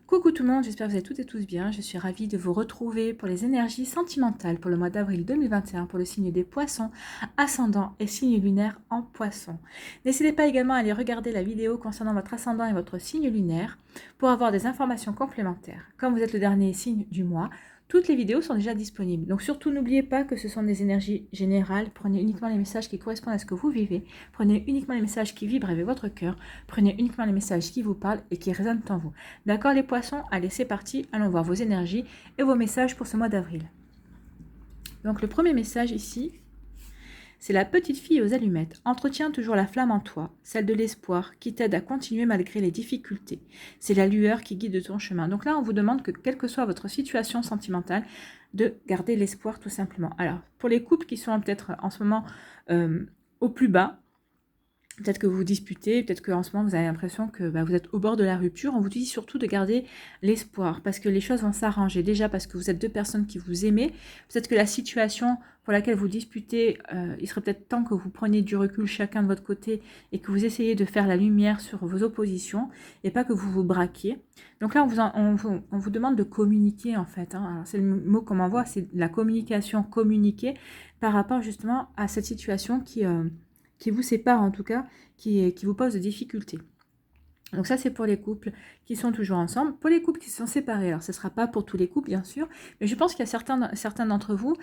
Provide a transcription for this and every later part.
Coucou tout le monde, j'espère que vous allez toutes et tous bien. Je suis ravie de vous retrouver pour les énergies sentimentales pour le mois d'avril 2021 pour le signe des poissons, ascendant et signe lunaire en poisson. N'hésitez pas également à aller regarder la vidéo concernant votre ascendant et votre signe lunaire pour avoir des informations complémentaires. Comme vous êtes le dernier signe du mois, toutes les vidéos sont déjà disponibles. Donc surtout n'oubliez pas que ce sont des énergies générales. Prenez uniquement les messages qui correspondent à ce que vous vivez. Prenez uniquement les messages qui vibrent avec votre cœur. Prenez uniquement les messages qui vous parlent et qui résonnent en vous. D'accord les poissons? Allez, c'est parti. Allons voir vos énergies et vos messages pour ce mois d'avril. Donc le premier message ici, c'est la petite fille aux allumettes. Entretiens toujours la flamme en toi, celle de l'espoir qui t'aide à continuer malgré les difficultés. C'est la lueur qui guide ton chemin. Donc là, on vous demande que, quelle que soit votre situation sentimentale, de garder l'espoir tout simplement. Alors, pour les couples qui sont peut-être en ce moment au plus bas, peut-être que vous vous disputez, peut-être qu'en ce moment vous avez l'impression que vous êtes au bord de la rupture. On vous dit surtout de garder l'espoir parce que les choses vont s'arranger. Déjà parce que vous êtes deux personnes qui vous aimez. Peut-être que la situation pour laquelle vous disputez, il serait peut-être temps que vous preniez du recul chacun de votre côté et que vous essayiez de faire la lumière sur vos oppositions et pas que vous vous braquiez. Donc là, on vous demande de communiquer en fait. Hein. C'est le mot qu'on m'envoie, c'est la communication, communiquer par rapport justement à cette situation qui vous sépare en tout cas, qui vous pose des difficultés. Donc ça, c'est pour les couples qui sont toujours ensemble. Pour les couples qui se sont séparés, alors ce ne sera pas pour tous les couples, bien sûr, mais je pense qu'il y a certains d'entre vous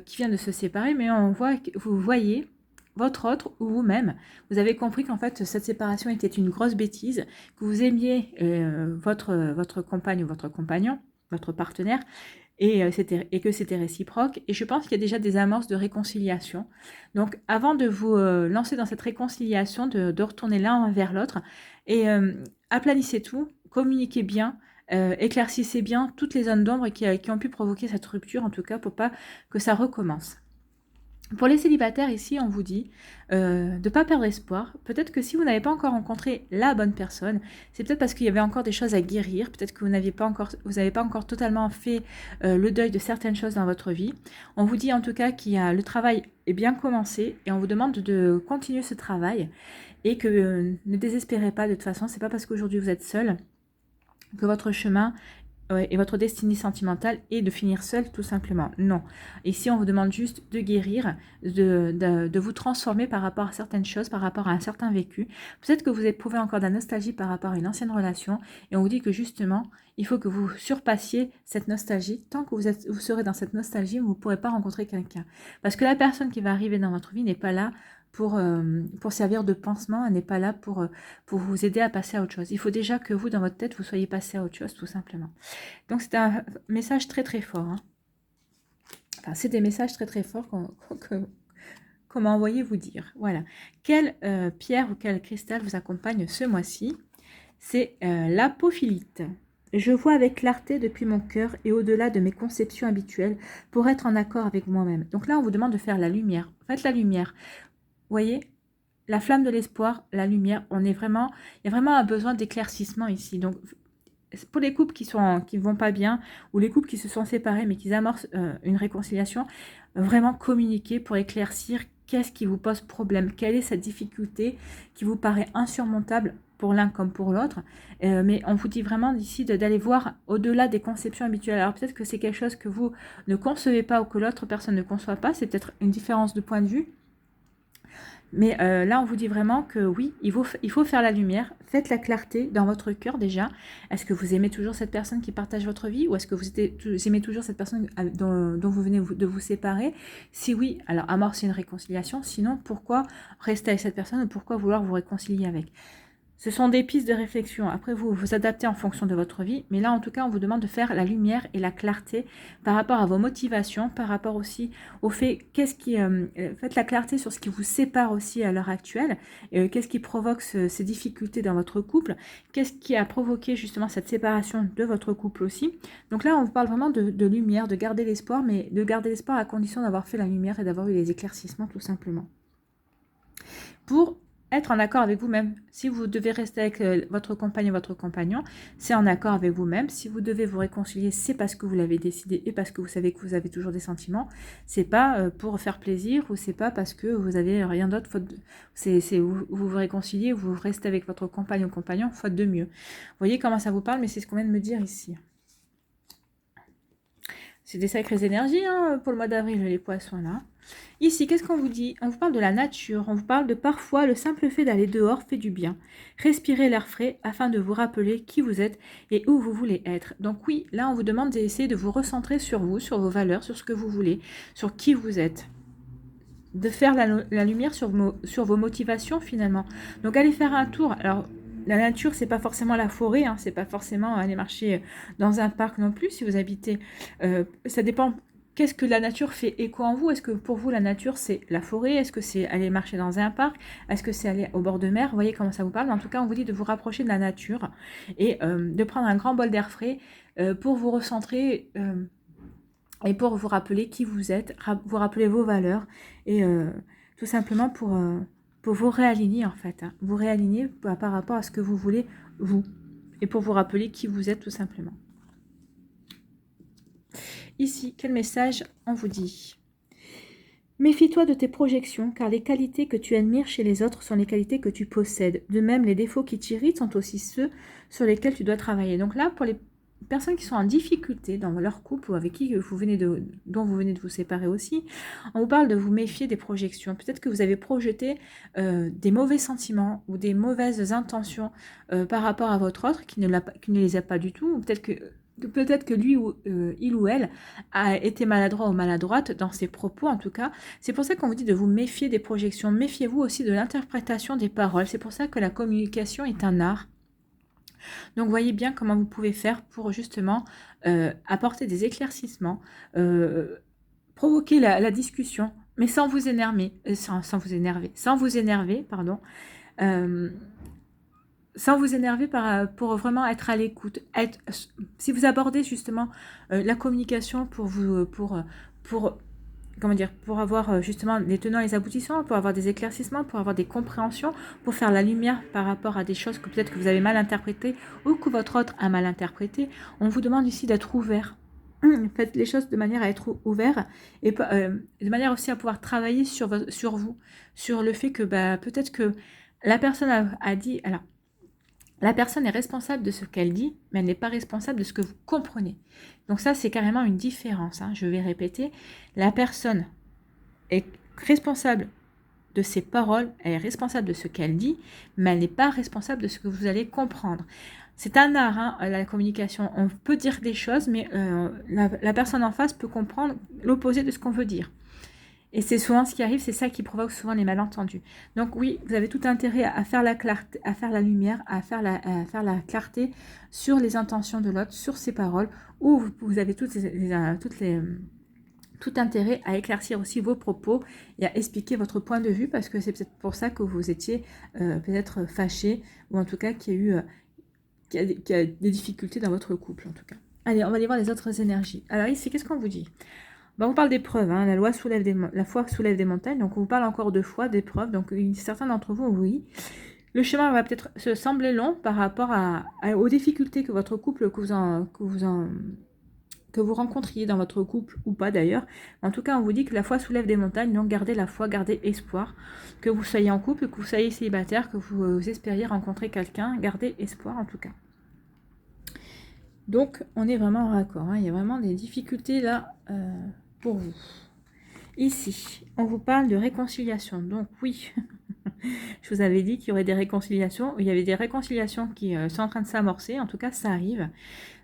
qui viennent de se séparer, mais on voit que vous voyez votre autre ou vous-même, vous avez compris qu'en fait, cette séparation était une grosse bêtise, que vous aimiez votre compagne ou votre compagnon, votre partenaire, et que c'était réciproque. Et je pense qu'il y a déjà des amorces de réconciliation. Donc, avant de vous lancer dans cette réconciliation, de retourner l'un vers l'autre, et aplanissez tout, communiquez bien, éclaircissez bien toutes les zones d'ombre qui ont pu provoquer cette rupture, en tout cas, pour pas que ça recommence. Pour les célibataires, ici, on vous dit de ne pas perdre espoir. Peut-être que si vous n'avez pas encore rencontré la bonne personne, c'est peut-être parce qu'il y avait encore des choses à guérir. Peut-être que vous n'avez pas encore totalement fait le deuil de certaines choses dans votre vie. On vous dit en tout cas qu'il y a le travail est bien commencé et on vous demande de continuer ce travail et que ne désespérez pas de toute façon. C'est pas parce qu'aujourd'hui vous êtes seul que votre chemin et votre destinée sentimentale est de finir seul tout simplement. Non. Ici, on vous demande juste de guérir, de vous transformer par rapport à certaines choses, par rapport à un certain vécu. Peut-être que vous éprouvez encore de la nostalgie par rapport à une ancienne relation et on vous dit que justement, il faut que vous surpassiez cette nostalgie. Tant que vous serez dans cette nostalgie, vous ne pourrez pas rencontrer quelqu'un. Parce que la personne qui va arriver dans votre vie n'est pas là pour servir de pansement, elle n'est pas là pour vous aider à passer à autre chose. Il faut déjà que vous, dans votre tête, vous soyez passé à autre chose, tout simplement. Donc, c'est un message très, très fort. Hein. Enfin, c'est des messages très, très forts qu'on m'a envoyé vous dire. Voilà. Quelle pierre ou quel cristal vous accompagne ce mois-ci? C'est l'apophilite. Je vois avec clarté depuis mon cœur et au-delà de mes conceptions habituelles pour être en accord avec moi-même. Donc là, on vous demande de faire la lumière. Faites la lumière. Vous voyez, la flamme de l'espoir, la lumière, il y a vraiment un besoin d'éclaircissement ici. Donc, pour les couples qui vont pas bien, ou les couples qui se sont séparés, mais qui amorcent une réconciliation, vraiment communiquer pour éclaircir qu'est-ce qui vous pose problème, quelle est cette difficulté qui vous paraît insurmontable pour l'un comme pour l'autre. Mais on vous dit vraiment d'ici d'aller voir au-delà des conceptions habituelles. Alors peut-être que c'est quelque chose que vous ne concevez pas ou que l'autre personne ne conçoit pas, c'est peut-être une différence de point de vue. Mais là, on vous dit vraiment que oui, il faut faire la lumière. Faites la clarté dans votre cœur déjà. Est-ce que vous aimez toujours cette personne qui partage votre vie ou est-ce que vous aimez toujours cette personne dont vous venez de vous séparer? Si oui, alors amorcez une réconciliation. Sinon, pourquoi rester avec cette personne ou pourquoi vouloir vous réconcilier avec? Ce sont des pistes de réflexion. Après, vous vous adaptez en fonction de votre vie. Mais là, en tout cas, on vous demande de faire la lumière et la clarté par rapport à vos motivations, par rapport aussi au fait, faites la clarté sur ce qui vous sépare aussi à l'heure actuelle. Qu'est-ce qui provoque ces difficultés dans votre couple? Qu'est-ce qui a provoqué justement cette séparation de votre couple aussi? Donc là, on vous parle vraiment de lumière, de garder l'espoir, mais de garder l'espoir à condition d'avoir fait la lumière et d'avoir eu les éclaircissements tout simplement. Pour être en accord avec vous-même. Si vous devez rester avec votre compagne, votre compagnon, c'est en accord avec vous-même. Si vous devez vous réconcilier, c'est parce que vous l'avez décidé et parce que vous savez que vous avez toujours des sentiments. C'est pas pour faire plaisir ou c'est pas parce que vous avez rien d'autre. C'est vous vous réconciliez, vous restez avec votre compagne ou compagnon, faute de mieux. Vous voyez comment ça vous parle, mais c'est ce qu'on vient de me dire ici. C'est des sacrées énergies hein, pour le mois d'avril, les poissons là. Ici, qu'est-ce qu'on vous dit? On vous parle de la nature, on vous parle de parfois le simple fait d'aller dehors fait du bien. Respirez l'air frais afin de vous rappeler qui vous êtes et où vous voulez être. Donc oui, là on vous demande d'essayer de vous recentrer sur vous, sur vos valeurs, sur ce que vous voulez, sur qui vous êtes. De faire la lumière sur vos motivations finalement. Donc allez faire un tour. Alors la nature, c'est pas forcément la forêt, hein, c'est pas forcément aller marcher dans un parc non plus si vous habitez. Ça dépend. Qu'est-ce que la nature fait écho en vous? Est-ce que pour vous, la nature, c'est la forêt? Est-ce que c'est aller marcher dans un parc? Est-ce que c'est aller au bord de mer? Vous voyez comment ça vous parle? En tout cas, on vous dit de vous rapprocher de la nature et de prendre un grand bol d'air frais pour vous recentrer et pour vous rappeler qui vous êtes, vous rappeler vos valeurs et tout simplement pour vous réaligner en fait. Hein. Vous réaligner par rapport à ce que vous voulez, vous. Et pour vous rappeler qui vous êtes tout simplement. Ici, quel message on vous dit? Méfie-toi de tes projections, car les qualités que tu admires chez les autres sont les qualités que tu possèdes. De même, les défauts qui t'irritent sont aussi ceux sur lesquels tu dois travailler. Donc là, pour les personnes qui sont en difficulté dans leur couple ou avec qui dont vous venez de vous séparer aussi, on vous parle de vous méfier des projections. Peut-être que vous avez projeté des mauvais sentiments ou des mauvaises intentions par rapport à votre autre qui ne les a pas du tout, ou peut-être que lui ou il ou elle a été maladroit ou maladroite dans ses propos en tout cas. C'est pour ça qu'on vous dit de vous méfier des projections. Méfiez-vous aussi de l'interprétation des paroles. C'est pour ça que la communication est un art. Donc voyez bien comment vous pouvez faire pour justement apporter des éclaircissements, provoquer la discussion, mais sans vous énerver, pardon. Sans vous énerver pour vraiment être à l'écoute. Si vous abordez justement la communication pour avoir justement les tenants et les aboutissants, pour avoir des éclaircissements, pour avoir des compréhensions, pour faire la lumière par rapport à des choses que peut-être que vous avez mal interprétées ou que votre autre a mal interprétées, on vous demande ici d'être ouvert. Faites les choses de manière à être ouvert et de manière aussi à pouvoir travailler sur vous, sur le fait que peut-être que la personne a dit... Alors, la personne est responsable de ce qu'elle dit, mais elle n'est pas responsable de ce que vous comprenez. Donc ça, c'est carrément une différence. Hein. Je vais répéter. La personne est responsable de ses paroles, elle est responsable de ce qu'elle dit, mais elle n'est pas responsable de ce que vous allez comprendre. C'est un art, hein, la communication. On peut dire des choses, mais la personne en face peut comprendre l'opposé de ce qu'on veut dire. Et c'est souvent ce qui arrive, c'est ça qui provoque souvent les malentendus. Donc oui, vous avez tout intérêt à faire la clarté, à faire la lumière, à faire la clarté sur les intentions de l'autre, sur ses paroles, où vous avez tout intérêt à éclaircir aussi vos propos et à expliquer votre point de vue, parce que c'est peut-être pour ça que vous étiez peut-être fâché, ou en tout cas qu'il y a des difficultés dans votre couple en tout cas. Allez, on va aller voir les autres énergies. Alors ici, qu'est-ce qu'on vous dit ? On vous parle d'épreuves, hein. La foi soulève des montagnes, donc on vous parle encore de foi, d'épreuves, donc certains d'entre vous, oui. Le chemin va peut-être se sembler long par rapport aux difficultés que votre couple, que vous rencontriez dans votre couple ou pas d'ailleurs. En tout cas, on vous dit que la foi soulève des montagnes, donc gardez la foi, gardez espoir. Que vous soyez en couple, que vous soyez célibataire, que vous espériez rencontrer quelqu'un, gardez espoir en tout cas. Donc, on est vraiment en raccord, hein. Il y a vraiment des difficultés là pour vous. Ici, on vous parle de réconciliation. Donc oui, je vous avais dit qu'il y aurait des réconciliations. Il y avait des réconciliations qui sont en train de s'amorcer. En tout cas, ça arrive.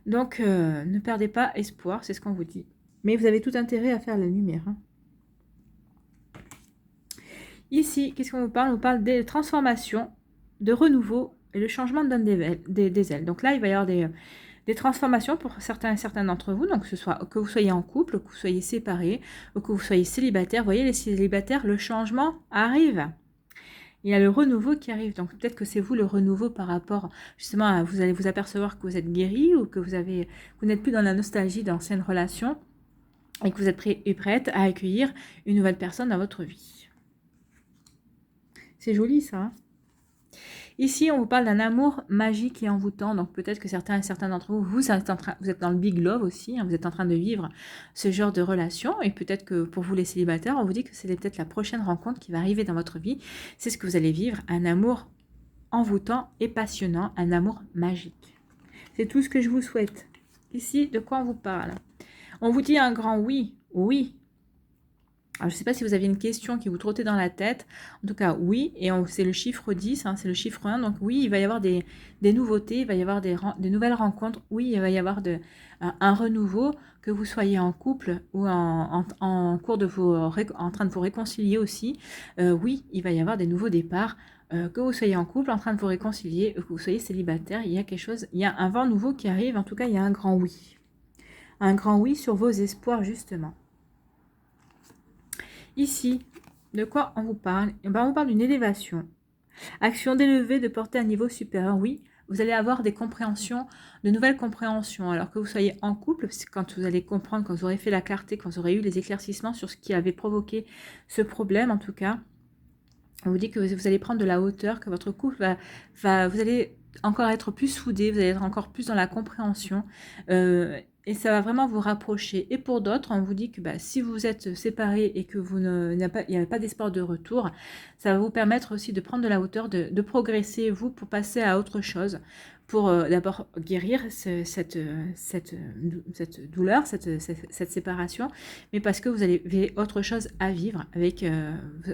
Donc, ne perdez pas espoir, c'est ce qu'on vous dit. Mais vous avez tout intérêt à faire la lumière. Hein. Ici, qu'est-ce qu'on vous parle ? On vous parle des transformations, de renouveau et le changement donne des ailes. Donc là, il va y avoir des transformations pour certains d'entre vous, donc que vous soyez en couple, que vous soyez séparés, ou que vous soyez célibataire. Vous voyez, les célibataires, le changement arrive. Il y a le renouveau qui arrive, donc peut-être que c'est vous le renouveau par rapport, justement, vous allez vous apercevoir que vous êtes guéri ou que vous n'êtes plus dans la nostalgie d'anciennes relations et que vous êtes prêt et prête à accueillir une nouvelle personne dans votre vie. C'est joli ça, hein. Ici, on vous parle d'un amour magique et envoûtant. Donc peut-être que certains d'entre vous, vous êtes dans le big love aussi. Hein, vous êtes en train de vivre ce genre de relation. Et peut-être que pour vous les célibataires, on vous dit que c'est peut-être la prochaine rencontre qui va arriver dans votre vie. C'est ce que vous allez vivre, un amour envoûtant et passionnant, un amour magique. C'est tout ce que je vous souhaite. Ici, de quoi on vous parle? On vous dit un grand oui, oui. Alors, je ne sais pas si vous avez une question qui vous trottait dans la tête. En tout cas, oui. Et c'est le chiffre 10, hein, c'est le chiffre 1. Donc oui, il va y avoir des nouveautés, il va y avoir des nouvelles rencontres. Oui, il va y avoir un renouveau, que vous soyez en couple ou en cours de en train de vous réconcilier aussi. Oui, il va y avoir des nouveaux départs. Que vous soyez en couple, en train de vous réconcilier, que vous soyez célibataire, il y a quelque chose, il y a un vent nouveau qui arrive. En tout cas, il y a un grand oui. Un grand oui sur vos espoirs, justement. Ici, de quoi on vous parle? Eh ben, on vous parle d'une élévation. Action d'élever, de porter à un niveau supérieur. Oui, vous allez avoir des compréhensions, de nouvelles compréhensions. Alors que vous soyez en couple, quand vous allez comprendre, quand vous aurez fait la clarté, quand vous aurez eu les éclaircissements sur ce qui avait provoqué ce problème, en tout cas, on vous dit que vous allez prendre de la hauteur, que votre couple vous allez encore être plus soudés, vous allez être encore plus dans la compréhension. Et ça va vraiment vous rapprocher. Et pour d'autres, on vous dit que si vous êtes séparés et que il n'y a pas d'espoir de retour, ça va vous permettre aussi de prendre de la hauteur, de progresser, vous, pour passer à autre chose, pour d'abord guérir cette douleur, cette séparation, mais parce que vous avez autre chose à vivre.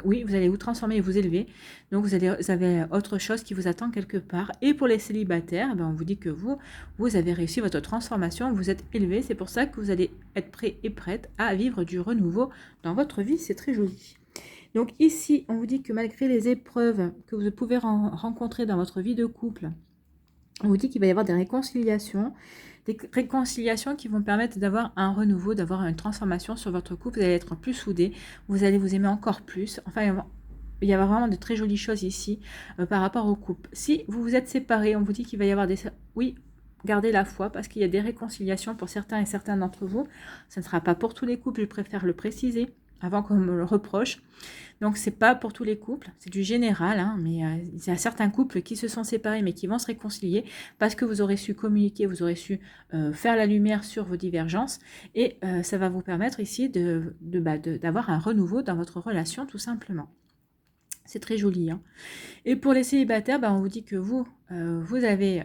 Oui, vous allez vous transformer et vous élever. Donc, vous avez autre chose qui vous attend quelque part. Et pour les célibataires, on vous dit que vous avez réussi votre transformation, vous êtes élevé. C'est pour ça que vous allez être prêt et prête à vivre du renouveau dans votre vie. C'est très joli. Donc ici, on vous dit que malgré les épreuves que vous pouvez rencontrer dans votre vie de couple, on vous dit qu'il va y avoir des réconciliations qui vont permettre d'avoir un renouveau, d'avoir une transformation sur votre couple. Vous allez être plus soudés, vous allez vous aimer encore plus. Enfin, il y a vraiment de très jolies choses ici par rapport au couple. Si vous vous êtes séparés, on vous dit qu'il va y avoir Oui, gardez la foi parce qu'il y a des réconciliations pour certains et certains d'entre vous. Ce ne sera pas pour tous les couples, je préfère le préciser avant qu'on me le reproche. Donc, c'est pas pour tous les couples, c'est du général, hein, mais il y a certains couples qui se sont séparés, mais qui vont se réconcilier parce que vous aurez su communiquer, vous aurez su faire la lumière sur vos divergences, et ça va vous permettre ici d'avoir un renouveau dans votre relation, tout simplement. C'est très joli. Hein. Et pour les célibataires, on vous dit que vous avez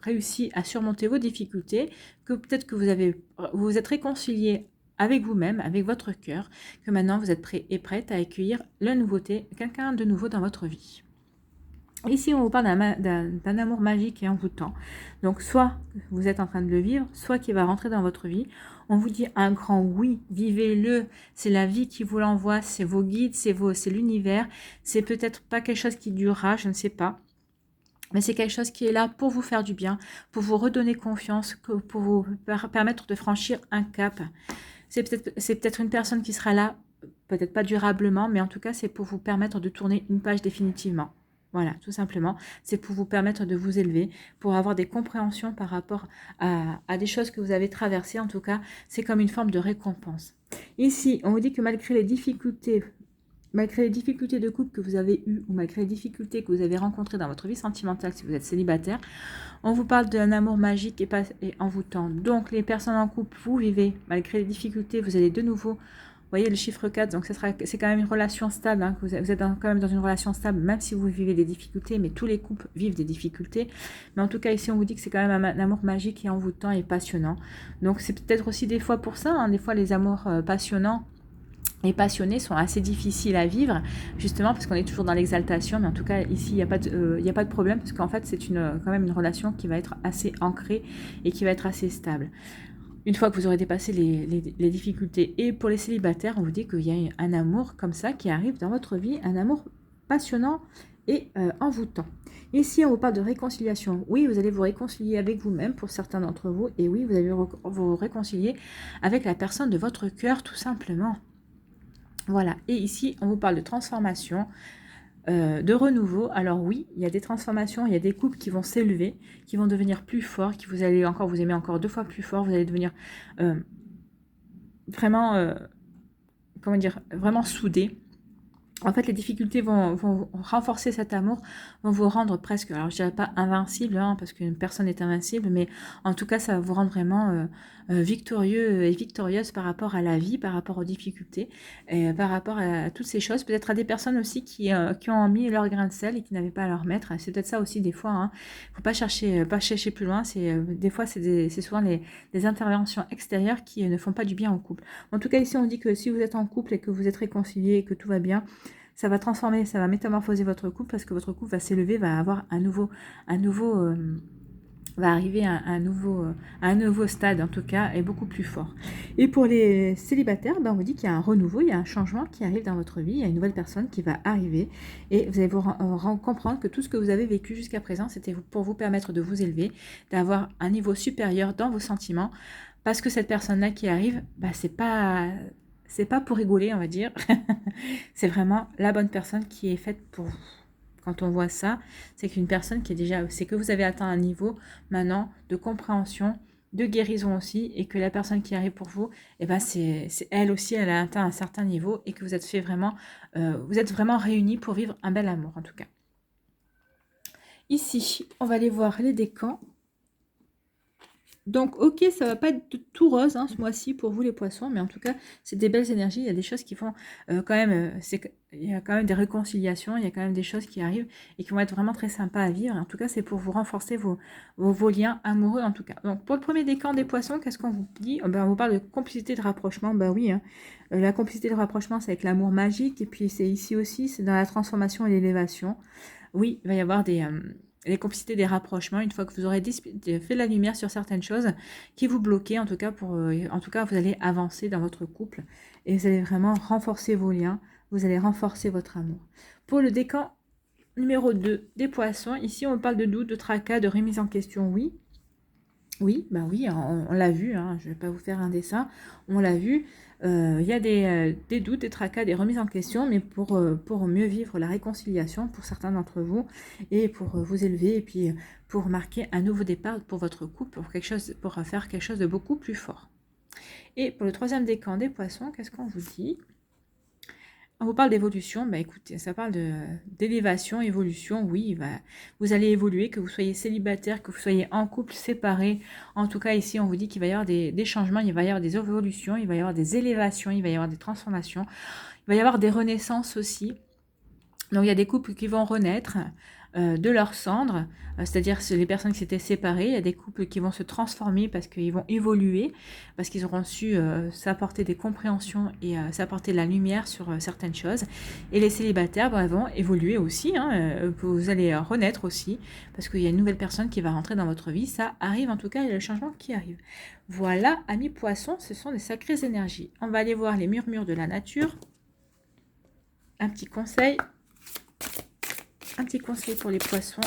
réussi à surmonter vos difficultés, que peut-être que vous vous êtes réconciliés avec vous-même, avec votre cœur, que maintenant vous êtes prêt et prête à accueillir la nouveauté, quelqu'un de nouveau dans votre vie. Ici, on vous parle d'un amour magique et envoûtant. Donc, soit vous êtes en train de le vivre, soit qui va rentrer dans votre vie. On vous dit un grand oui, vivez-le. C'est la vie qui vous l'envoie, c'est vos guides, c'est l'univers. C'est peut-être pas quelque chose qui durera, je ne sais pas. Mais c'est quelque chose qui est là pour vous faire du bien, pour vous redonner confiance, pour vous permettre de franchir un cap. C'est peut-être une personne qui sera là, peut-être pas durablement, mais en tout cas, c'est pour vous permettre de tourner une page définitivement. Voilà, tout simplement. C'est pour vous permettre de vous élever, pour avoir des compréhensions par rapport à des choses que vous avez traversées. En tout cas, c'est comme une forme de récompense. Ici, on vous dit que malgré les difficultés de couple que vous avez eues ou malgré les difficultés que vous avez rencontrées dans votre vie sentimentale si vous êtes célibataire, on vous parle d'un amour magique et envoûtant. Donc, les personnes en couple, vous vivez, malgré les difficultés, vous allez de nouveau, vous voyez le chiffre 4, donc c'est quand même une relation stable, hein, vous êtes quand même dans une relation stable, même si vous vivez des difficultés, mais tous les couples vivent des difficultés. Mais en tout cas, ici, on vous dit que c'est quand même un amour magique et envoûtant et passionnant. Donc, c'est peut-être aussi des fois pour ça, hein, des fois les amours passionnants, les passionnés sont assez difficiles à vivre, justement parce qu'on est toujours dans l'exaltation, mais en tout cas ici il n'y a pas de problème, parce qu'en fait c'est quand même une relation qui va être assez ancrée et qui va être assez stable. Une fois que vous aurez dépassé les difficultés. Et pour les célibataires, on vous dit qu'il y a un amour comme ça qui arrive dans votre vie, un amour passionnant et envoûtant. Ici, on vous parle de réconciliation. Oui, vous allez vous réconcilier avec vous-même pour certains d'entre vous, et oui, vous allez vous réconcilier avec la personne de votre cœur, tout simplement. Voilà, et ici, on vous parle de transformation, de renouveau. Alors oui, il y a des transformations, il y a des couples qui vont s'élever, qui vont devenir plus forts, qui vous allez encore vous aimer encore 2 fois plus fort, vous allez devenir vraiment, comment dire, vraiment soudés. En fait, les difficultés vont renforcer cet amour, vont vous rendre presque, alors je dirais pas invincible, hein, parce qu'une personne est invincible, mais en tout cas, ça va vous rendre vraiment victorieux et victorieuse par rapport à la vie, par rapport aux difficultés, et par rapport à toutes ces choses. Peut-être à des personnes aussi qui ont mis leur grain de sel et qui n'avaient pas à leur mettre. C'est peut-être ça aussi des fois. Hein. Faut pas chercher plus loin. Des fois, c'est souvent des interventions extérieures qui ne font pas du bien au couple. En tout cas, ici, on dit que si vous êtes en couple et que vous êtes réconciliés et que tout va bien, ça va transformer, ça va métamorphoser votre couple parce que votre couple va s'élever, va avoir va arriver à un nouveau stade en tout cas et beaucoup plus fort. Et pour les célibataires, ben on vous dit qu'il y a un renouveau, il y a un changement qui arrive dans votre vie, il y a une nouvelle personne qui va arriver et vous allez comprendre que tout ce que vous avez vécu jusqu'à présent, c'était pour vous permettre de vous élever, d'avoir un niveau supérieur dans vos sentiments parce que cette personne-là qui arrive, ben c'est pas pour rigoler, on va dire. C'est vraiment la bonne personne qui est faite pour vous. Quand on voit ça, c'est qu'une personne qui est déjà, c'est que vous avez atteint un niveau maintenant de compréhension, de guérison aussi, et que la personne qui arrive pour vous, eh ben c'est elle aussi, elle a atteint un certain niveau et que vous vous êtes vraiment réunis pour vivre un bel amour en tout cas. Ici, on va aller voir les décans. Donc, ok, ça va pas être tout rose hein, ce mois-ci pour vous les poissons, mais en tout cas, c'est des belles énergies. Il y a des choses qui font quand même, il y a quand même des réconciliations, il y a quand même des choses qui arrivent et qui vont être vraiment très sympas à vivre. En tout cas, c'est pour vous renforcer vos liens amoureux en tout cas. Donc, pour le premier décan des poissons, qu'est-ce qu'on vous dit? On vous parle de complicité de rapprochement. Ben oui, hein. La complicité de rapprochement, c'est avec l'amour magique et puis c'est ici aussi, c'est dans la transformation et l'élévation. Oui, il va y avoir les complicités des rapprochements, une fois que vous aurez fait la lumière sur certaines choses qui vous bloquaient, en tout cas, vous allez avancer dans votre couple et vous allez vraiment renforcer vos liens, vous allez renforcer votre amour. Pour le décan numéro 2 des poissons, ici on parle de doute, de tracas, de remise en question, oui. Oui, bah oui, on l'a vu, hein, je ne vais pas vous faire un dessin, on l'a vu, il y a des doutes, des tracas, des remises en question, mais pour mieux vivre la réconciliation pour certains d'entre vous, et pour vous élever, et puis pour marquer un nouveau départ pour votre couple, pour faire quelque chose de beaucoup plus fort. Et pour le troisième décan des poissons, qu'est-ce qu'on vous dit ? On vous parle d'évolution, bah écoutez, ça parle d'élévation, évolution, oui, vous allez évoluer, que vous soyez célibataire, que vous soyez en couple, séparé. En tout cas, ici, on vous dit qu'il va y avoir des changements, il va y avoir des évolutions, il va y avoir des élévations, il va y avoir des transformations, il va y avoir des renaissances aussi. Donc, il y a des couples qui vont renaître de leurs cendres, c'est-à-dire les personnes qui s'étaient séparées. Il y a des couples qui vont se transformer parce qu'ils vont évoluer, parce qu'ils auront su s'apporter des compréhensions et s'apporter de la lumière sur certaines choses. Et les célibataires vont évoluer aussi, hein, vous allez renaître aussi, parce qu'il y a une nouvelle personne qui va rentrer dans votre vie. Ça arrive en tout cas, il y a le changement qui arrive. Voilà, amis poissons, ce sont des sacrées énergies. On va aller voir les murmures de la nature. Un petit conseil pour les poissons.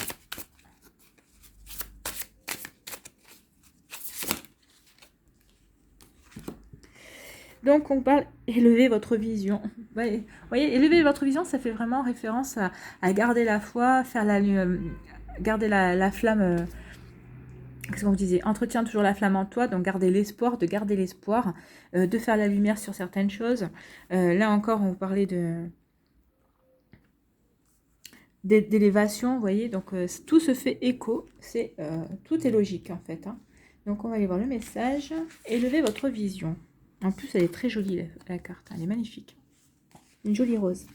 Donc, on parle élever votre vision. Vous voyez, élever votre vision, ça fait vraiment référence à garder la foi, garder la flamme. Qu'est-ce qu'on vous disait? Entretiens toujours la flamme en toi, donc garder l'espoir, de faire la lumière sur certaines choses. Là encore, on vous parlait d'élévation, vous voyez, donc tout se fait écho, tout est logique en fait. Hein. Donc on va aller voir le message. Élevez votre vision. En plus, elle est très jolie la carte, elle est magnifique. Une jolie rose.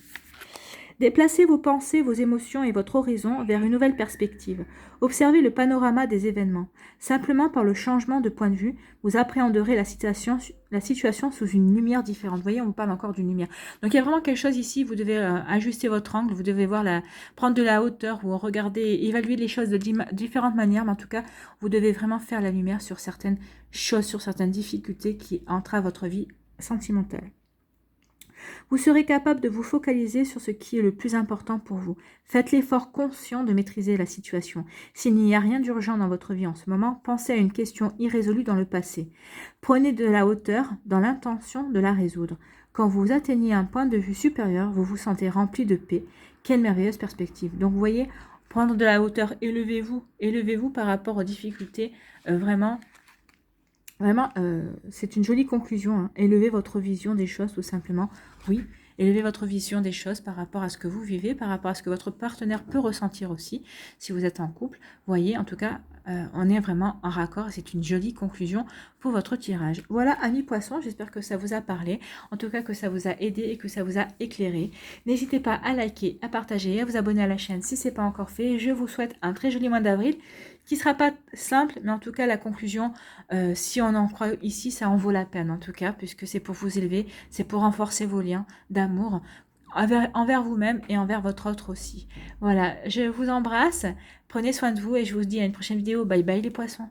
Déplacez vos pensées, vos émotions et votre horizon vers une nouvelle perspective. Observez le panorama des événements. Simplement par le changement de point de vue, vous appréhenderez la situation sous une lumière différente. Vous voyez, on vous parle encore d'une lumière. Donc il y a vraiment quelque chose ici, vous devez ajuster votre angle, vous devez prendre de la hauteur ou regarder, évaluer les choses de différentes manières, mais en tout cas, vous devez vraiment faire la lumière sur certaines choses, sur certaines difficultés qui entravent votre vie sentimentale. Vous serez capable de vous focaliser sur ce qui est le plus important pour vous. Faites l'effort conscient de maîtriser la situation. S'il n'y a rien d'urgent dans votre vie en ce moment, pensez à une question irrésolue dans le passé. Prenez de la hauteur dans l'intention de la résoudre. Quand vous atteignez un point de vue supérieur, vous vous sentez rempli de paix. Quelle merveilleuse perspective. Donc vous voyez, prendre de la hauteur, élevez-vous par rapport aux difficultés, vraiment, c'est une jolie conclusion. Hein. Élevez votre vision des choses, tout simplement. Oui, élever votre vision des choses par rapport à ce que vous vivez, par rapport à ce que votre partenaire peut ressentir aussi, si vous êtes en couple. Vous voyez, en tout cas, on est vraiment en raccord. C'est une jolie conclusion pour votre tirage. Voilà, amis poissons, j'espère que ça vous a parlé, en tout cas que ça vous a aidé et que ça vous a éclairé. N'hésitez pas à liker, à partager et à vous abonner à la chaîne si ce n'est pas encore fait. Je vous souhaite un très joli mois d'avril qui ne sera pas simple, mais en tout cas la conclusion, si on en croit ici, ça en vaut la peine en tout cas, puisque c'est pour vous élever, c'est pour renforcer vos liens d'amour envers vous-même et envers votre autre aussi. Voilà, je vous embrasse, prenez soin de vous et je vous dis à une prochaine vidéo. Bye bye les poissons.